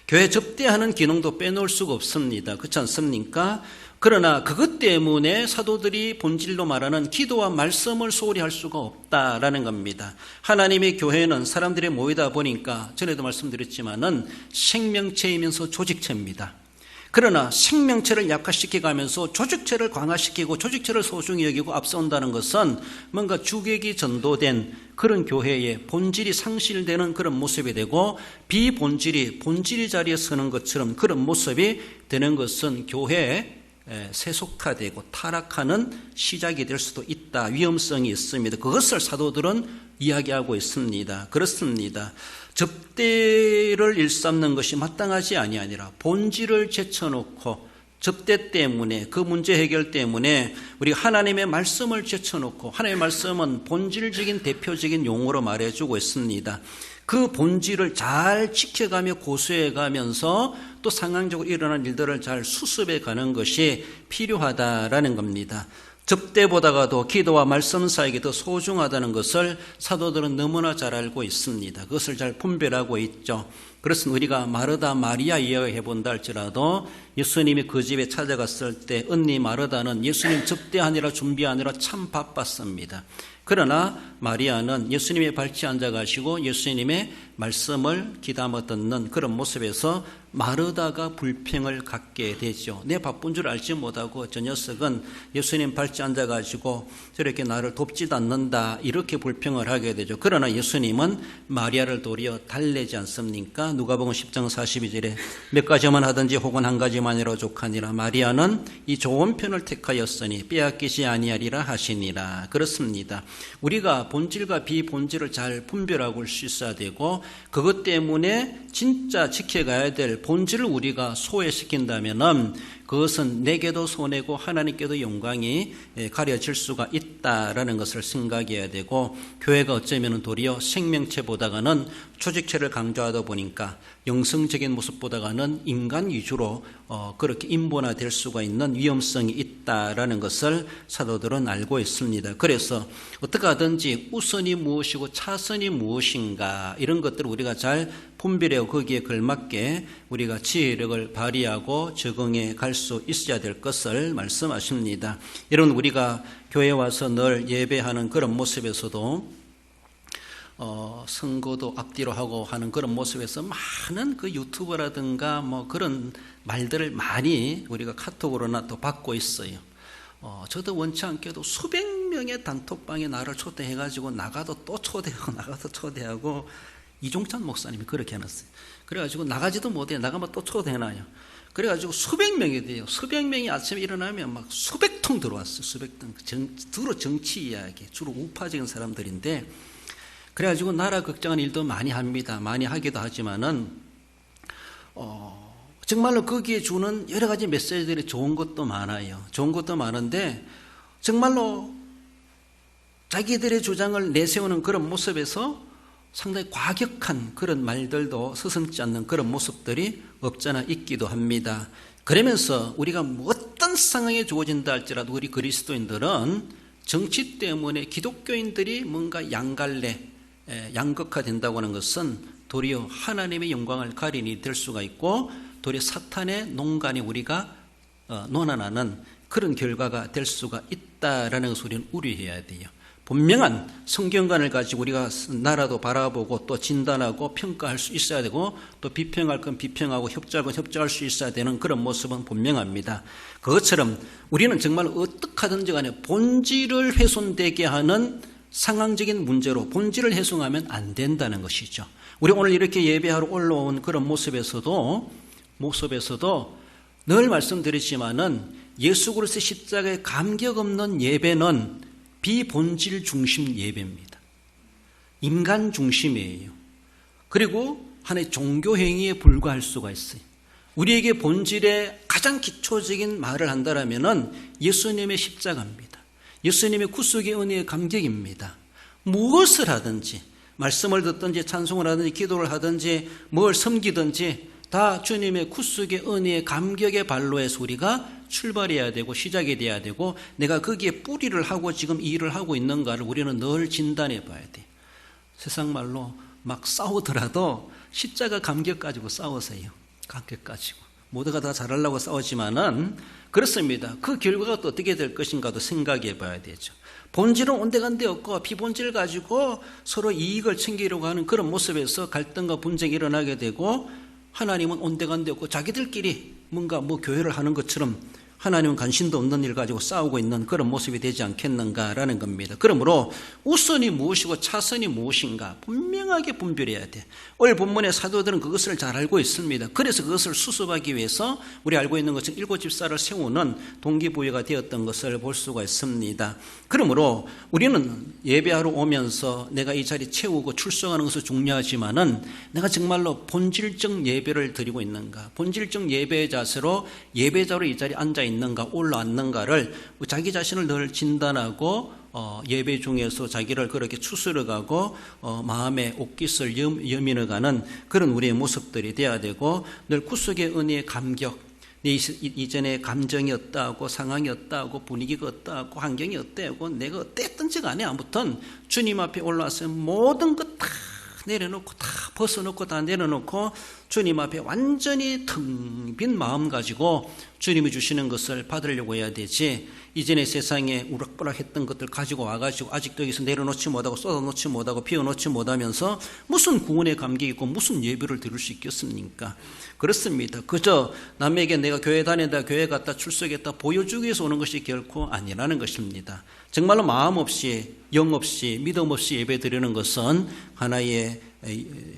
교회 접대하는 기능도 빼놓을 수가 없습니다. 그렇지 않습니까? 그러나 그것 때문에 사도들이 본질로 말하는 기도와 말씀을 소홀히 할 수가 없다라는 겁니다. 하나님의 교회는 사람들이 모이다 보니까 전에도 말씀드렸지만은 생명체이면서 조직체입니다. 그러나 생명체를 약화시켜가면서 조직체를 강화시키고 조직체를 소중히 여기고 앞서온다는 것은 뭔가 주객이 전도된 그런 교회의 본질이 상실되는 그런 모습이 되고 비본질이 본질의 자리에 서는 것처럼 그런 모습이 되는 것은 교회에 세속화되고 타락하는 시작이 될 수도 있다. 위험성이 있습니다. 그것을 사도들은 이야기하고 있습니다. 그렇습니다. 접대를 일삼는 것이 마땅하지 아니라 본질을 제쳐놓고 접대 때문에, 그 문제 해결 때문에 우리 하나님의 말씀을 제쳐놓고, 하나님의 말씀은 본질적인 대표적인 용어로 말해주고 있습니다. 그 본질을 잘 지켜가며 고수해가면서 또 상황적으로 일어난 일들을 잘 수습해 가는 것이 필요하다라는 겁니다. 접대보다가도 기도와 말씀 사이가 더 소중하다는 것을 사도들은 너무나 잘 알고 있습니다. 그것을 잘 분별하고 있죠. 그래서 우리가 마르다 마리아 이야기해 본다 할지라도 예수님이 그 집에 찾아갔을 때 언니 마르다는 예수님 접대하느라 준비하느라 참 바빴습니다. 그러나 마리아는 예수님의 발치에 앉아가시고 예수님의 말씀을 귀담아 듣는 그런 모습에서 마르다가 불평을 갖게 되죠. 내 바쁜 줄 알지 못하고 저 녀석은 예수님 발치에 앉아가지고 저렇게 나를 돕지도 않는다, 이렇게 불평을 하게 되죠. 그러나 예수님은 마리아를 도리어 달래지 않습니까? 누가복음 10장 42절에 몇 가지만 하든지 혹은 한 가지만이라 족하니라. 마리아는 이 좋은 편을 택하였으니 빼앗기지 아니하리라 하시니라. 그렇습니다. 우리가 본질과 비본질을 잘 분별하고 올 수 있어야 되고, 그것 때문에 진짜 지켜가야 될 본질을 우리가 소외시킨다면은 그것은 내게도 손해고 하나님께도 영광이 가려질 수가 있다라는 것을 생각해야 되고, 교회가 어쩌면 도리어 생명체보다가는 조직체를 강조하다 보니까 영성적인 모습보다가는 인간 위주로 그렇게 인본화될 수가 있는 위험성이 있다라는 것을 사도들은 알고 있습니다. 그래서 어떻게 하든지 우선이 무엇이고 차선이 무엇인가, 이런 것들을 우리가 잘 분별하고 거기에 걸맞게 우리가 지혜력을 발휘하고 적응해 갈 수 있어야 될 것을 말씀하십니다. 여러분, 우리가 교회에 와서 늘 예배하는 그런 모습에서도 선거도 앞뒤로 하고 하는 그런 모습에서 많은 그 유튜버라든가 뭐 그런 말들을 많이 우리가 카톡으로나 또 받고 있어요. 저도 원치 않게도 수백 명의 단톡방에 나를 초대해가지고 나가도 또 초대하고 나가도 초대하고, 이종찬 목사님이 그렇게 해놨어요. 그래가지고 나가지도 못해, 나가면 또 초대해놔요. 그래가지고 수백 명이 돼요. 수백 명이 아침에 일어나면 막 수백 통 들어왔어요. 수백 통. 주로 정치 이야기, 주로 우파적인 사람들인데, 그래가지고 나라 걱정하는 일도 많이 합니다. 많이 하기도 하지만은, 정말로 거기에 주는 여러 가지 메시지들이 좋은 것도 많아요. 좋은 것도 많은데, 정말로 자기들의 주장을 내세우는 그런 모습에서 상당히 과격한 그런 말들도 서슴지 않는 그런 모습들이 없잖아 있기도 합니다. 그러면서 우리가 어떤 상황에 주어진다 할지라도 우리 그리스도인들은 정치 때문에 기독교인들이 뭔가 양갈래, 양극화된다고 하는 것은 도리어 하나님의 영광을 가린이 될 수가 있고, 도리어 사탄의 농간에 우리가 논한하는 그런 결과가 될 수가 있다라는 것을 우리는 우려해야 돼요. 분명한 성경관을 가지고 우리가 나라도 바라보고 또 진단하고 평가할 수 있어야 되고, 또 비평할 건 비평하고 협조할 건 협조할 수 있어야 되는 그런 모습은 분명합니다. 그것처럼 우리는 정말 어떻게 하든지 간에 본질을 훼손되게 하는 상황적인 문제로 본질을 훼손하면 안 된다는 것이죠. 우리 오늘 이렇게 예배하러 올라온 그런 모습에서도 늘 말씀드리지만은 예수 그리스도의 십자가에 감격 없는 예배는 비본질 중심 예배입니다. 인간 중심이에요. 그리고 하나의 종교 행위에 불과할 수가 있어요. 우리에게 본질의 가장 기초적인 말을 한다라면은 예수님의 십자가입니다. 예수님의 구속의 은혜의 감격입니다. 무엇을 하든지, 말씀을 듣든지 찬송을 하든지 기도를 하든지 뭘 섬기든지 다 주님의 구속의 은혜의 감격의 발로에서 우리가 출발해야 되고 시작이 돼야 되고, 내가 거기에 뿌리를 하고 지금 이 일을 하고 있는가를 우리는 늘 진단해 봐야 돼. 세상 말로 막 싸우더라도 십자가 감격 가지고 싸우세요. 감격 가지고. 모두가 다 잘하려고 싸우지만은 그렇습니다. 그 결과가 또 어떻게 될 것인가도 생각해 봐야 되죠. 본질은 온데간데 없고 비본질 가지고 서로 이익을 챙기려고 하는 그런 모습에서 갈등과 분쟁이 일어나게 되고, 하나님은 온데간데 없고 자기들끼리 뭔가 교회를 하는 것처럼 하나님은 관심도 없는 일 가지고 싸우고 있는 그런 모습이 되지 않겠는가라는 겁니다. 그러므로 우선이 무엇이고 차선이 무엇인가 분명하게 분별해야 돼. 오늘 본문의 사도들은 그것을 잘 알고 있습니다. 그래서 그것을 수습하기 위해서 우리 알고 있는 것처럼 일곱 집사를 세우는 동기부여가 되었던 것을 볼 수가 있습니다. 그러므로 우리는 예배하러 오면서 내가 이 자리 채우고 출석하는 것은 중요하지만은 내가 정말로 본질적 예배를 드리고 있는가, 본질적 예배의 자세로 예배자로 이 자리에 앉아 있는가 올라왔는가를 자기 자신을 늘 진단하고 예배 중에서 자기를 그렇게 추스러가고 마음의 옥깃을 여민어가는 그런 우리의 모습들이 돼야 되고, 늘 구속의 은혜의 감격, 이전에 감정이 어떠하고 상황이 어떠하고 분위기가 어떠하고 환경이 어떠하고 내가 어땠든지 간에 아무튼 주님 앞에 올라와서 모든 것 다 내려놓고 다 벗어놓고 다 내려놓고 주님 앞에 완전히 텅 빈 마음 가지고 주님이 주시는 것을 받으려고 해야 되지, 이전에 세상에 우락부락했던 것들 가지고 와가지고 아직도 여기서 내려놓지 못하고 쏟아놓지 못하고 피워놓지 못하면서 무슨 구원의 감격이 있고 무슨 예배를 드릴 수 있겠습니까? 그렇습니다. 그저 남에게 내가 교회 다니다 교회 갔다 출석했다 보여주기 위해서 오는 것이 결코 아니라는 것입니다. 정말로 마음 없이 영 없이 믿음 없이 예배 드리는 것은 하나의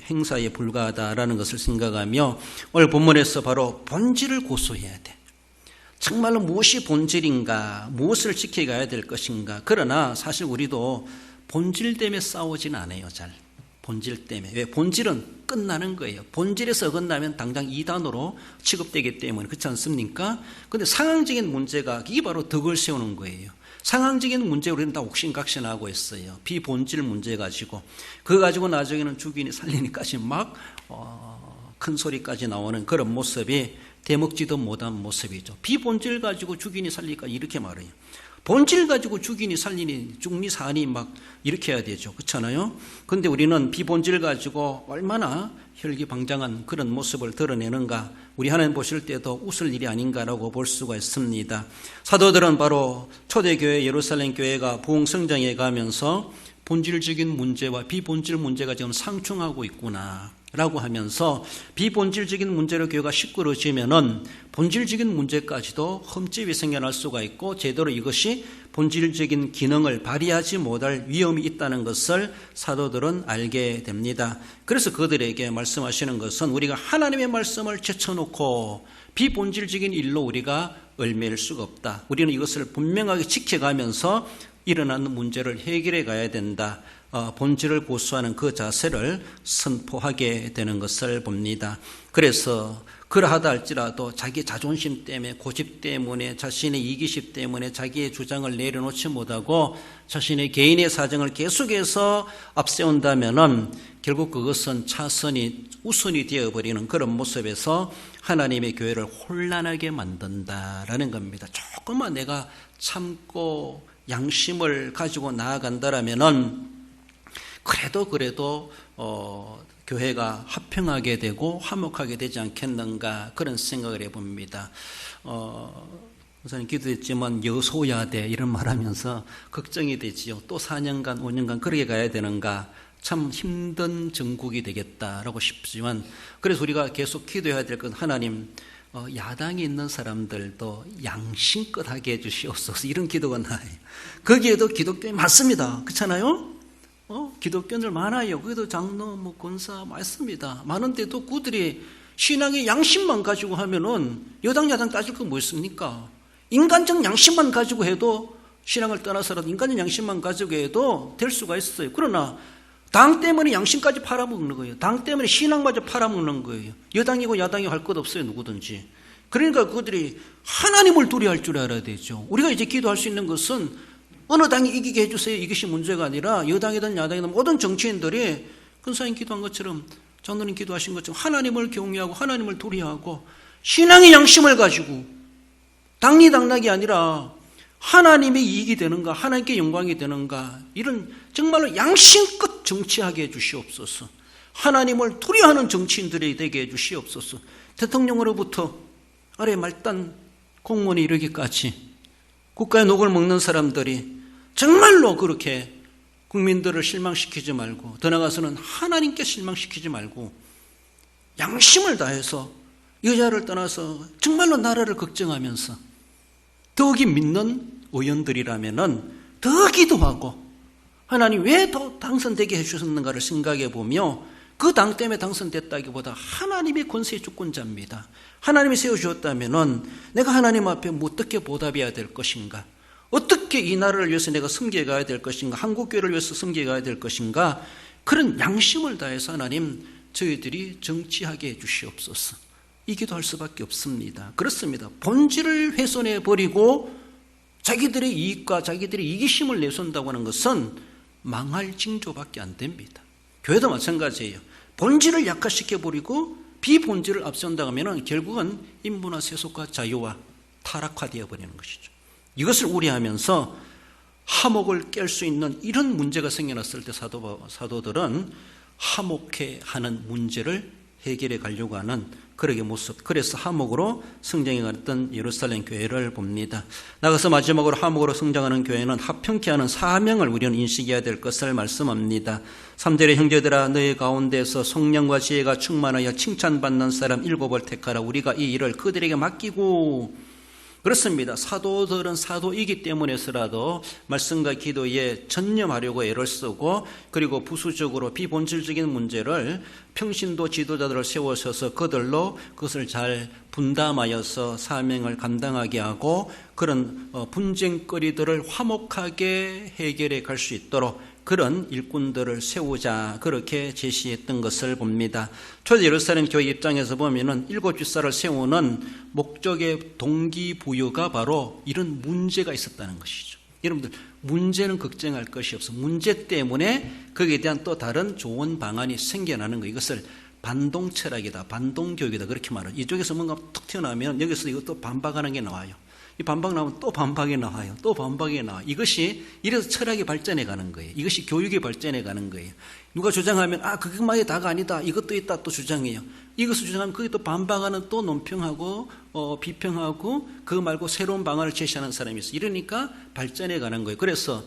행사에 불과하다라는 것을 생각하며 오늘 본문에서 바로 본질을 고수해야 돼. 정말로 무엇이 본질인가, 무엇을 지켜가야 될 것인가. 그러나 사실 우리도 본질 때문에 싸우진 않아요. 잘 본질 때문에. 왜? 본질은 끝나는 거예요. 본질에서 어긋나면 당장 이단으로 취급되기 때문에. 그렇지 않습니까? 그런데 상황적인 문제가 이게 바로 덕을 세우는 거예요. 상황적인 문제 우리는 다 옥신각신하고 있어요. 비본질 문제 가지고 그거 가지고 나중에는 죽이니 살리니까지 막 큰 소리까지 나오는 그런 모습이 대먹지도 못한 모습이죠. 비본질 가지고 죽이니 살리니까 이렇게 말해요. 본질 가지고 죽이니 살리니 죽니 사니 막 이렇게 해야 되죠. 그렇잖아요. 그런데 우리는 비본질 가지고 얼마나 혈기방장한 그런 모습을 드러내는가, 우리 하나님 보실 때도 웃을 일이 아닌가라고 볼 수가 있습니다. 사도들은 바로 초대교회 예루살렘 교회가 부흥성장해 가면서 본질적인 문제와 비본질 문제가 지금 상충하고 있구나 라고 하면서, 비본질적인 문제로 교회가 시끄러지면은 본질적인 문제까지도 흠집이 생겨날 수가 있고 제대로 이것이 본질적인 기능을 발휘하지 못할 위험이 있다는 것을 사도들은 알게 됩니다. 그래서 그들에게 말씀하시는 것은 우리가 하나님의 말씀을 제쳐놓고 비본질적인 일로 우리가 얽매일 수가 없다. 우리는 이것을 분명하게 지켜가면서 일어나는 문제를 해결해 가야 된다. 본질을 고수하는 그 자세를 선포하게 되는 것을 봅니다. 그래서 그러하다 할지라도 자기 자존심 때문에, 고집 때문에, 자신의 이기심 때문에 자기의 주장을 내려놓지 못하고 자신의 개인의 사정을 계속해서 앞세운다면은 결국 그것은 차선이 우선이 되어버리는 그런 모습에서 하나님의 교회를 혼란하게 만든다라는 겁니다. 조금만 내가 참고 양심을 가지고 나아간다라면은 그래도 교회가 화평하게 되고 화목하게 되지 않겠는가, 그런 생각을 해봅니다. 우선 기도했지만 여소야대 이런 말하면서 걱정이 되지요. 또 4년간 5년간 그렇게 가야 되는가, 참 힘든 정국이 되겠다라고 싶지만, 그래서 우리가 계속 기도해야 될 건 하나님, 야당에 있는 사람들도 양심껏 하게 해주시옵소서, 이런 기도가 나요. 거기에도 기독교에 맞습니다. 그렇잖아요? 기독교인들 많아요. 거기도 장로, 권사 많습니다. 많은데도 그들이 신앙의 양심만 가지고 하면은 여당 야당 따질 거 뭐 있습니까? 인간적 양심만 가지고 해도, 신앙을 떠나서라도 인간적 양심만 가지고 해도 될 수가 있어요. 그러나 당 때문에 양심까지 팔아먹는 거예요. 당 때문에 신앙마저 팔아먹는 거예요. 여당이고 야당이고 할 것 없어요, 누구든지. 그러니까 그들이 하나님을 두려워할 줄 알아야 되죠. 우리가 이제 기도할 수 있는 것은 어느 당이 이기게 해주세요, 이것이 문제가 아니라 여당이든 야당이든 모든 정치인들이 근사님 기도한 것처럼, 장로님 기도하신 것처럼 하나님을 경외하고 하나님을 두려워하고 신앙의 양심을 가지고 당리당락이 아니라 하나님의 이익이 되는가, 하나님께 영광이 되는가, 이런 정말로 양심껏 정치하게 해주시옵소서. 하나님을 두려워하는 정치인들이 되게 해주시옵소서. 대통령으로부터 아래 말단 공무원이 이르기까지 국가의 녹을 먹는 사람들이 정말로 그렇게 국민들을 실망시키지 말고, 더 나아가서는 하나님께 실망시키지 말고 양심을 다해서 여자를 떠나서 정말로 나라를 걱정하면서 더욱이 믿는 의원들이라면은 더 기도하고 하나님 왜 더 당선되게 해주셨는가를 생각해 보며 그 당 때문에 당선됐다기보다 하나님이 권세의 주권자입니다. 하나님이 세워주셨다면은 내가 하나님 앞에 어떻게 보답해야 될 것인가, 어떻게 이 나라를 위해서 내가 섬겨 가야 될 것인가, 한국교회를 위해서 섬겨 가야 될 것인가, 그런 양심을 다해서 하나님 저희들이 정치하게 해주시옵소서. 이 기도할 수밖에 없습니다. 그렇습니다. 본질을 훼손해 버리고 자기들의 이익과 자기들의 이기심을 내세운다고 하는 것은 망할 징조밖에 안 됩니다. 교회도 마찬가지예요. 본질을 약화시켜 버리고 비본질을 앞세운다고 하면 결국은 인문화 세속과 자유와 타락화되어 버리는 것이죠. 이것을 우려하면서 화목을 깰 수 있는 이런 문제가 생겨났을 때 사도들은 화목해 하는 문제를 해결해 가려고 하는 그러게 모습, 그래서 화목으로 성장해 갔던 예루살렘 교회를 봅니다. 나가서 마지막으로 화목으로 성장하는 교회는 화평케 하는 사명을 우리는 인식해야 될 것을 말씀합니다. 3절의 형제들아 너희 가운데서 성령과 지혜가 충만하여 칭찬받는 사람 7을 택하라. 우리가 이 일을 그들에게 맡기고. 그렇습니다. 사도들은 사도이기 때문에서라도 말씀과 기도에 전념하려고 애를 쓰고, 그리고 부수적으로 비본질적인 문제를 평신도 지도자들을 세우셔서 그들로 그것을 잘 분담하여서 사명을 감당하게 하고 그런 분쟁거리들을 화목하게 해결해 갈 수 있도록 그런 일꾼들을 세우자, 그렇게 제시했던 것을 봅니다. 초대 예루살렘 교회 입장에서 보면은 7집사를 세우는 목적의 동기부여가 바로 이런 문제가 있었다는 것이죠. 여러분들, 문제는 걱정할 것이 없어. 문제 때문에 거기에 대한 또 다른 좋은 방안이 생겨나는 거. 이것을 반동철학이다, 반동교육이다, 그렇게 말해요. 이쪽에서 뭔가 툭 튀어나오면 여기서 이것도 반박하는 게 나와요. 이 반박 나오면 또 반박이 나와요. 또 반박이 나와요. 이것이 이래서 철학이 발전해 가는 거예요. 이것이 교육이 발전해 가는 거예요. 누가 주장하면 그것만이 다가 아니다, 이것도 있다 또 주장해요. 이것을 주장하면 그게 또 반박하는, 또 논평하고 비평하고 그거 말고 새로운 방안을 제시하는 사람이 있어요. 이러니까 발전해 가는 거예요. 그래서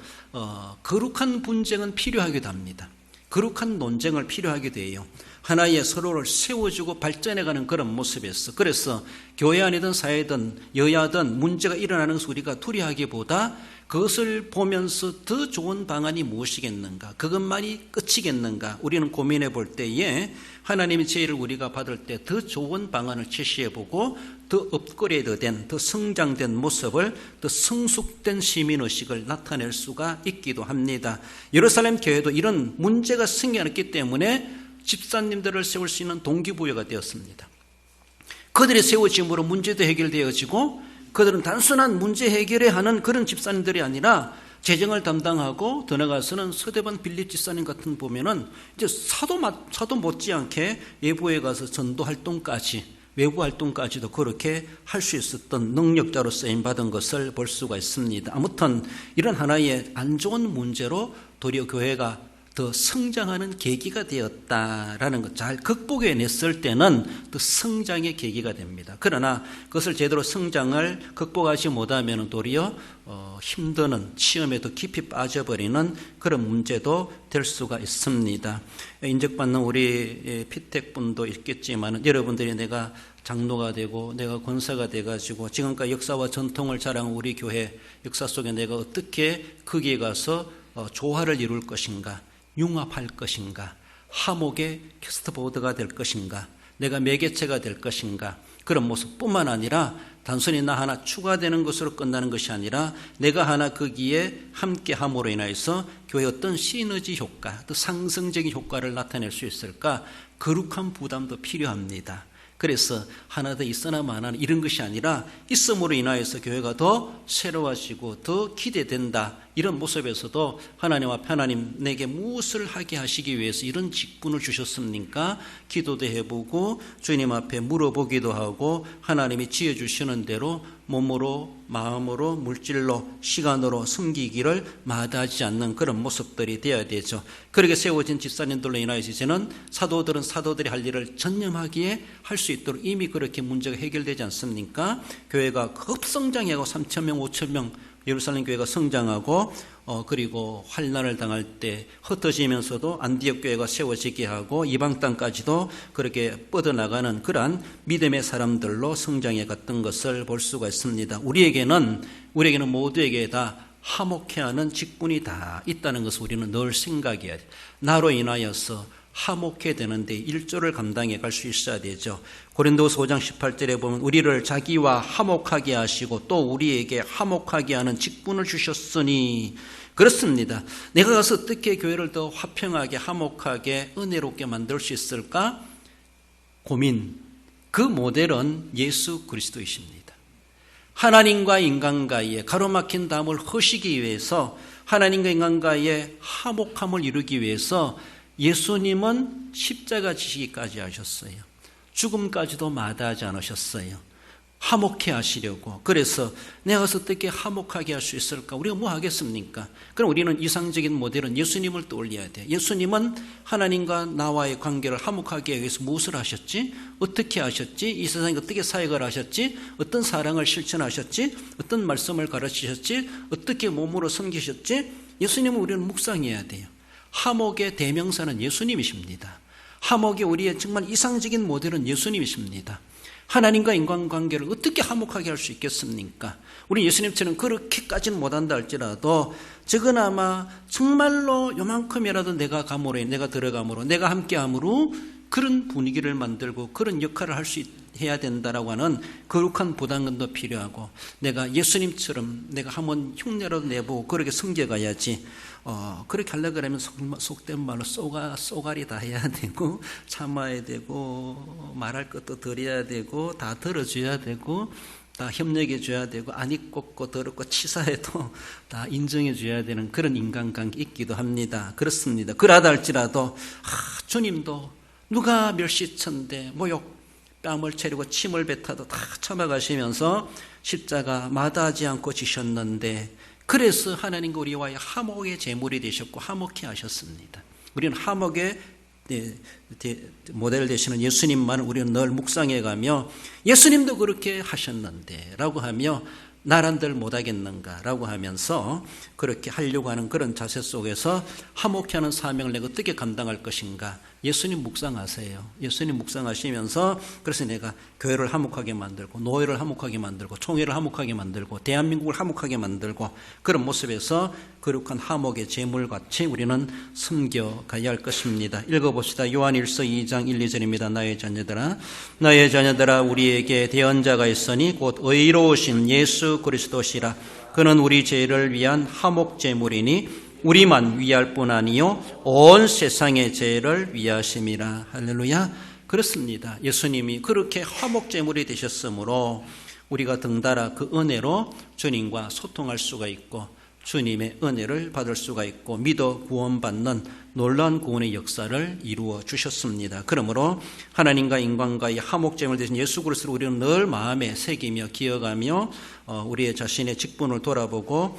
거룩한 분쟁은 필요하기도 합니다. 거룩한 논쟁을 필요하기도 해요. 하나의 서로를 세워주고 발전해가는 그런 모습이었어. 그래서 교회 안이든 사회든 여야든 문제가 일어나는 것을 우리가 두려워하기보다 그것을 보면서 더 좋은 방안이 무엇이겠는가, 그것만이 끝이겠는가, 우리는 고민해 볼 때에 하나님의 지혜를 우리가 받을 때 더 좋은 방안을 제시해보고 더 업그레이드된, 더 성장된 모습을, 더 성숙된 시민의식을 나타낼 수가 있기도 합니다. 예루살렘 교회도 이런 문제가 생겨났기 때문에 집사님들을 세울 수 있는 동기부여가 되었습니다. 그들이 세워짐으로 문제도 해결되어지고, 그들은 단순한 문제 해결에 하는 그런 집사님들이 아니라 재정을 담당하고, 더 나아가서는 서대반 빌립 집사님 같은 보면은 이제 사도 못지않게 예부에 가서 전도 활동까지, 외부 활동까지도 그렇게 할 수 있었던 능력자로 쓰임받은 것을 볼 수가 있습니다. 아무튼 이런 하나의 안 좋은 문제로 도리어 교회가 더 성장하는 계기가 되었다라는 것, 잘 극복해냈을 때는 더 성장의 계기가 됩니다. 그러나 그것을 제대로 성장을 극복하지 못하면 도리어 힘드는 시험에 더 깊이 빠져버리는 그런 문제도 될 수가 있습니다. 인적받는 우리 피택분도 있겠지만, 여러분들이 내가 장로가 되고 내가 권사가 돼가지고 지금까지 역사와 전통을 자랑한 우리 교회 역사 속에 내가 어떻게 거기에 가서 조화를 이룰 것인가, 융합할 것인가, 화목의 캐스트보드가 될 것인가, 내가 매개체가 될 것인가, 그런 모습뿐만 아니라 단순히 나 하나 추가되는 것으로 끝나는 것이 아니라 내가 하나 거기에 함께함으로 인해서 교회의 어떤 시너지 효과, 또 상승적인 효과를 나타낼 수 있을까, 거룩한 부담도 필요합니다. 그래서 하나 더 있으나 마나는 이런 것이 아니라 있음으로 인하여서 교회가 더 새로워지고 더 기대된다, 이런 모습에서도 하나님 앞에 하나님 내게 무엇을 하게 하시기 위해서 이런 직분을 주셨습니까? 기도도 해보고 주님 앞에 물어보기도 하고 하나님이 지어주시는 대로 몸으로, 마음으로, 물질로, 시간으로 섬기기를 마다하지 않는 그런 모습들이 되어야 되죠. 그렇게 세워진 집사님들로 인하여서 이제는 사도들은 사도들이 할 일을 전념하기에 할 수 있도록 이미 그렇게 문제가 해결되지 않습니까? 교회가 급성장하고 3,000명, 5,000명 예루살렘 교회가 성장하고 그리고 환난을 당할 때 흩어지면서도 안디옥 교회가 세워지게 하고 이방 땅까지도 그렇게 뻗어나가는 그러한 믿음의 사람들로 성장해 갔던 것을 볼 수가 있습니다. 우리에게는 모두에게 다 화목해야 하는 직분이 다 있다는 것을 우리는 늘 생각해야 돼요. 나로 인하여서 화목해야 되는데 일조를 감당해 갈 수 있어야 되죠. 고린도서 5장 18절에 보면 우리를 자기와 화목하게 하시고 또 우리에게 화목하게 하는 직분을 주셨으니, 그렇습니다. 내가 가서 어떻게 교회를 더 화평하게 화목하게 은혜롭게 만들 수 있을까 고민, 그 모델은 예수 그리스도이십니다. 하나님과 인간과의 가로막힌 담을 허시기 위해서, 하나님과 인간과의 화목함을 이루기 위해서 예수님은 십자가 지시기까지 하셨어요. 죽음까지도 마다하지 않으셨어요. 화목해 하시려고. 그래서 내가 가서 어떻게 화목하게 할 수 있을까? 우리가 뭐 하겠습니까? 그럼 우리는 이상적인 모델은 예수님을 떠올려야 돼요. 예수님은 하나님과 나와의 관계를 화목하게 하기 위해서 무엇을 하셨지? 어떻게 하셨지? 이 세상에 어떻게 사역을 하셨지? 어떤 사랑을 실천하셨지? 어떤 말씀을 가르치셨지? 어떻게 몸으로 섬기셨지? 예수님은 우리는 묵상해야 돼요. 화목의 대명사는 예수님이십니다. 화목의 우리의 정말 이상적인 모델은 예수님이십니다. 하나님과 인간관계를 어떻게 화목하게 할 수 있겠습니까? 우리 예수님처럼 그렇게까지는 못한다 할지라도 적어나마 정말로 요만큼이라도 내가 감으로, 내가 들어감으로, 내가 함께함으로 그런 분위기를 만들고 그런 역할을 할 수 해야 된다라고 하는 거룩한 부담감도 필요하고, 내가 예수님처럼 내가 한번 흉내라도 내보고 그렇게 섬겨가야지. 그렇게 하려고 그러면 속된 말로 쏘가리 다 해야 되고, 참아야 되고, 말할 것도 드려야 되고, 다 들어줘야 되고, 다 협력해 줘야 되고, 아니 꼽고 더럽고 치사해도 다 인정해 줘야 되는 그런 인간관계 있기도 합니다. 그렇습니다. 그러다 할지라도 주님도 누가 멸시천대 모욕 뺨을 채리고 침을 뱉어도 다 참아가시면서 십자가 마다하지 않고 지셨는데, 그래서 하나님과 우리와의 화목의 제물이 되셨고 화목해 하셨습니다. 우리는 화목의 모델 되시는 예수님만을 우리는 늘 묵상해가며, 예수님도 그렇게 하셨는데 라고 하며 나란들 못하겠는가 라고 하면서 그렇게 하려고 하는 그런 자세 속에서 화목해 하는 사명을 내가 어떻게 감당할 것인가, 예수님 묵상하세요. 예수님 묵상하시면서, 그래서 내가 교회를 화목하게 만들고 노예를 화목하게 만들고 총회를 화목하게 만들고 대한민국을 화목하게 만들고, 그런 모습에서 거룩한 화목의 제물같이 우리는 섬겨가야 할 것입니다. 읽어봅시다. 요한일서 2장 1, 2절입니다. 나의 자녀들아 우리에게 대언자가 있으니 곧 의로우신 예수 그리스도시라. 그는 우리 죄를 위한 화목 제물이니 우리만 위할 뿐 아니요 온 세상의 죄를 위하심이라. 할렐루야. 그렇습니다. 예수님이 그렇게 화목 제물이 되셨으므로 우리가 덩달아 그 은혜로 주님과 소통할 수가 있고 주님의 은혜를 받을 수가 있고 믿어 구원받는 놀라운 구원의 역사를 이루어 주셨습니다. 그러므로 하나님과 인간과의 화목 제물 되신 예수 그리스도를 우리는 늘 마음에 새기며 기억하며 우리의 자신의 직분을 돌아보고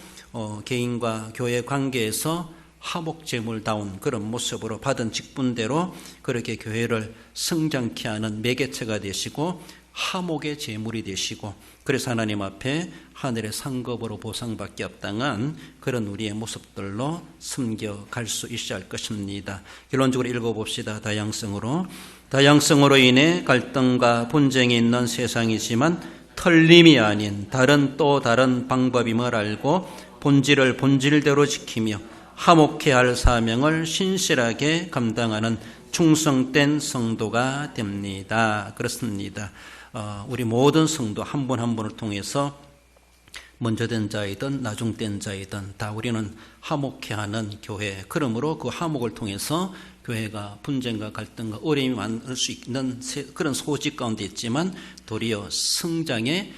개인과 교회 관계에서 화목 제물다운 그런 모습으로 받은 직분대로 그렇게 교회를 성장케 하는 매개체가 되시고 화목의 제물이 되시고, 그래서 하나님 앞에 하늘의 상급으로 보상받기 합당한 그런 우리의 모습들로 섬겨갈 수 있어야 할 것입니다. 결론적으로 읽어봅시다. 다양성으로 인해 갈등과 분쟁이 있는 세상이지만 틀림이 아닌 다른 방법임을 알고 본질을 본질대로 지키며 화목해 할 사명을 신실하게 감당하는 충성된 성도가 됩니다. 그렇습니다. 우리 모든 성도 한 분 한 분을 통해서 먼저 된 자이든 나중된 자이든 다 우리는 화목해 하는 교회, 그러므로 그 화목을 통해서 교회가 분쟁과 갈등과 어려움이 많을 수 있는 그런 소직 가운데 있지만 도리어 성장의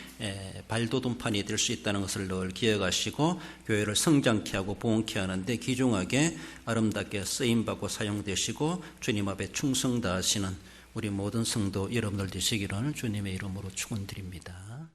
발돋움판이 될 수 있다는 것을 늘 기억하시고 교회를 성장케 하고 부흥케 하는데 귀중하게 아름답게 쓰임받고 사용되시고 주님 앞에 충성 다하시는 우리 모든 성도 여러분들 되시기를 주님의 이름으로 축원드립니다.